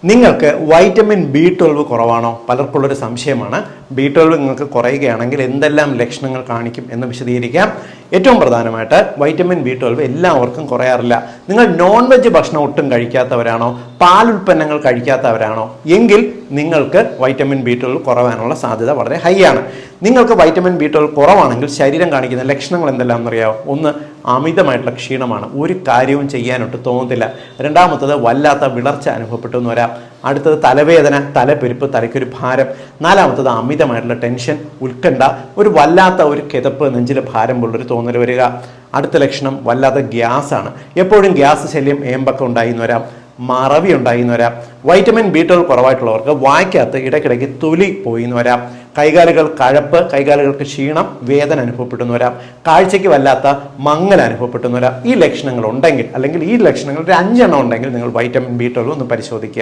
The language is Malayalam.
നിങ്ങൾക്ക് വൈറ്റമിൻ B12 കുറവാണോ? പലർക്കുള്ളൊരു സംശയമാണ്. B12 നിങ്ങൾക്ക് കുറയുകയാണെങ്കിൽ എന്തെല്ലാം ലക്ഷണങ്ങൾ കാണിക്കും എന്ന് വിശദീകരിക്കാം. ഏറ്റവും പ്രധാനമായിട്ട് വൈറ്റമിൻ B12 എല്ലാവർക്കും കുറയാറില്ല. നിങ്ങൾ നോൺ വെജ് ഭക്ഷണം ഒട്ടും കഴിക്കാത്തവരാണോ, പാലുൽപ്പന്നങ്ങൾ കഴിക്കാത്തവരാണോ എങ്കിൽ നിങ്ങൾക്ക് വൈറ്റമിൻ B12 കുറവാനുള്ള സാധ്യത വളരെ ഹൈ ആണ്. നിങ്ങൾക്ക് വൈറ്റമിൻ B12 കുറവാണെങ്കിൽ ശരീരം കാണിക്കുന്ന ലക്ഷണങ്ങൾ എന്തെല്ലാം അറിയാമോ? ഒന്ന്, അമിതമായിട്ടുള്ള ക്ഷീണമാണ്, ഒരു കാര്യവും ചെയ്യാനൊട്ട് തോന്നത്തില്ല. രണ്ടാമത്തത്, വല്ലാത്ത വിളർച്ച അനുഭവപ്പെട്ടു എന്ന് വരാം. അടുത്തത്, തലവേദന, തലപ്പെരുപ്പ്, തലയ്ക്കൊരു ഭാരം. നാലാമത്തത്, അമിതമായിട്ടുള്ള ടെൻഷൻ, ഉത്കണ്ഠ, ഒരു വല്ലാത്ത ഒരു കിതപ്പ്, നെഞ്ചിൽ ഭാരം പോലുള്ളൊരു തോന്നൽ വരിക. അടുത്ത ലക്ഷണം വല്ലാത്ത ഗ്യാസ് ആണ്. എപ്പോഴും ഗ്യാസ് ശല്യം, ഏമ്പക്കം ഉണ്ടായിന്ന് വരാം, മറവി ഉണ്ടായിന്ന് വരാം. വൈറ്റമിൻ B12 കുറവായിട്ടുള്ളവർക്ക് വായ്ക്കകത്ത് ഇടയ്ക്കിടയ്ക്ക് തൊലി പോയിന്ന് വരാം. കൈകാലുകൾ കഴപ്പ്, കൈകാലുകൾക്ക് ക്ഷീണം, വേദന അനുഭവപ്പെട്ടെന്ന് വരാം. കാഴ്ചയ്ക്ക് വല്ലാത്ത മങ്ങൽ അനുഭവപ്പെട്ടെന്ന് വരാം. ഈ ലക്ഷണങ്ങൾ ഉണ്ടെങ്കിൽ, അല്ലെങ്കിൽ ഈ ലക്ഷണങ്ങൾ ഒരു 5 എണ്ണം ഉണ്ടെങ്കിൽ നിങ്ങൾ വൈറ്റമിൻ B12 ഒന്ന് പരിശോധിക്കുക.